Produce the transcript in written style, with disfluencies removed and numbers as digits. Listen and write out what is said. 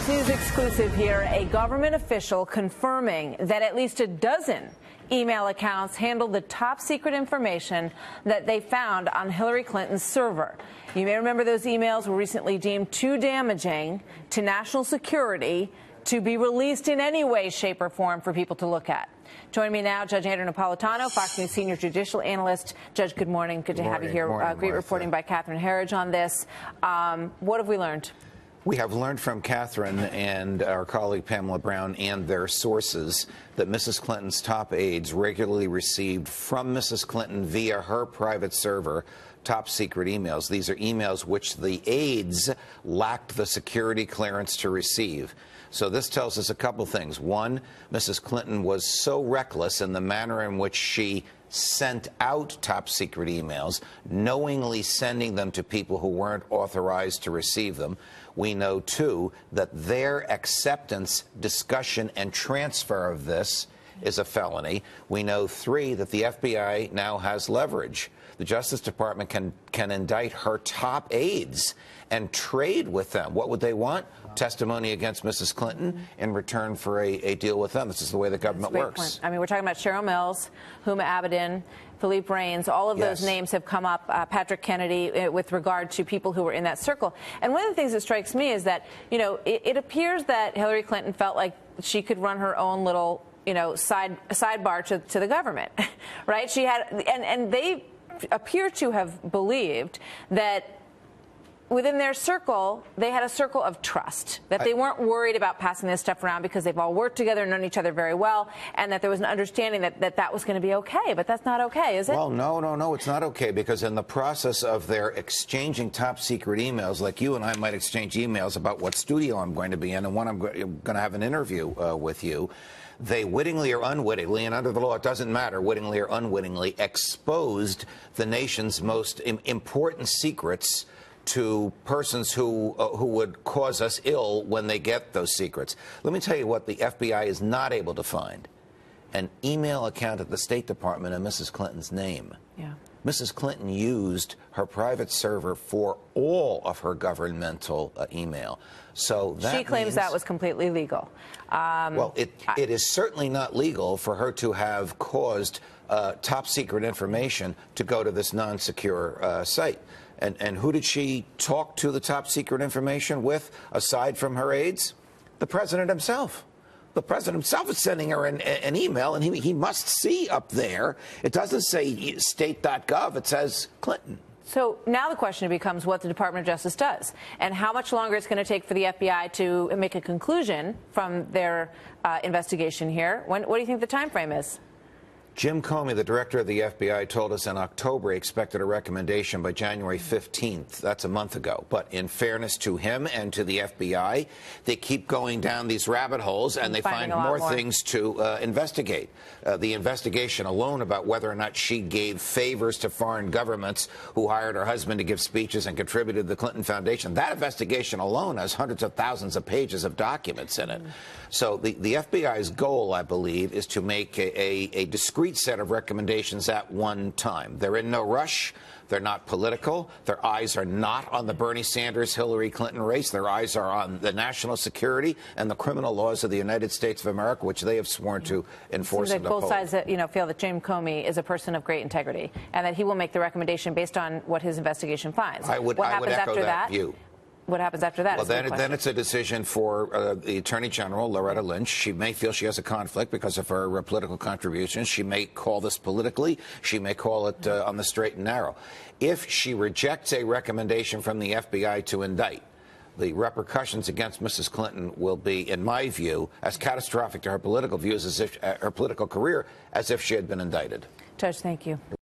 Fox News exclusive here. A government official confirming that at least a dozen email accounts handled the top secret information that they found on Hillary Clinton's server. You may remember those emails were recently deemed too damaging to national security to be released in any way, shape, or form for people to look at. Joining me now, Judge Andrew Napolitano, Fox News senior judicial analyst. Judge, good morning. Good to have you here. Great reporting by Catherine Herridge on this. What have we learned? We have learned from Catherine and our colleague Pamela Brown and their sources that Mrs. Clinton's top aides regularly received from Mrs. Clinton via her private server top secret emails. These are emails which the aides lacked the security clearance to receive. So this tells us a couple things. One, Mrs. Clinton was so reckless in the manner in which she sent out top secret emails, knowingly sending them to people who weren't authorized to receive them. We know, too, that their acceptance, discussion, and transfer of this is a felony. We know, three, that the FBI now has leverage. The Justice Department can indict her top aides and trade with them. What would they want? Testimony against Mrs. Clinton in return for a deal with them. This is the way the government works. Point. I mean, we're talking about Cheryl Mills, Huma Abedin, Philippe Reines. All of those names have come up, Patrick Kennedy, with regard to people who were in that circle. And one of the things that strikes me is that, you know, it appears that Hillary Clinton felt like she could run her own little, you know, sidebar to the government, right? She had, and they appear to have believed that within their circle, they had a circle of trust, that they weren't worried about passing this stuff around because they've all worked together and known each other very well, and that there was an understanding that was going to be okay. But that's not okay, is it? Well, no, it's not okay, because in the process of their exchanging top secret emails, like you and I might exchange emails about what studio I'm going to be in and when I'm going to have an interview with you, they wittingly or unwittingly, and under the law it doesn't matter, wittingly or unwittingly, exposed the nation's most important secrets to persons who would cause us ill when they get those secrets. Let me tell you what the FBI is not able to find: an email account at the State Department in Mrs. Clinton's name. Yeah. Mrs. Clinton used her private server for all of her governmental email. So that she claims that was completely legal. Well, it is certainly not legal for her to have caused top secret information to go to this non-secure site. And who did she talk to the top secret information with, aside from her aides? The president himself. The president himself is sending her an email, and he must see up there. It doesn't say state.gov. It says Clinton. So now the question becomes what the Department of Justice does and how much longer it's going to take for the FBI to make a conclusion from their investigation here. What do you think the time frame is? Jim Comey, the director of the FBI, told us in October he expected a recommendation by January 15th. That's a month ago. But in fairness to him and to the FBI, they keep going down these rabbit holes and they find more things to investigate. The investigation alone about whether or not she gave favors to foreign governments who hired her husband to give speeches and contributed to the Clinton Foundation, that investigation alone has hundreds of thousands of pages of documents in it. So the FBI's goal, I believe, is to make a discrete set of recommendations at one time. They're in no rush. They're not political. Their eyes are not on the Bernie Sanders-Hillary Clinton race. Their eyes are on the national security and the criminal laws of the United States of America, which they have sworn to enforce and uphold. Both sides, feel that Jim Comey is a person of great integrity and that he will make the recommendation based on what his investigation finds. I would echo that view. What happens after that? Well, then it's a decision for the Attorney General, Loretta Lynch. She may feel she has a conflict because of her political contributions. She may call this politically. She may call it on the straight and narrow. If she rejects a recommendation from the FBI to indict, the repercussions against Mrs. Clinton will be, in my view, as catastrophic to her political views as if her political career as if she had been indicted. Judge, thank you.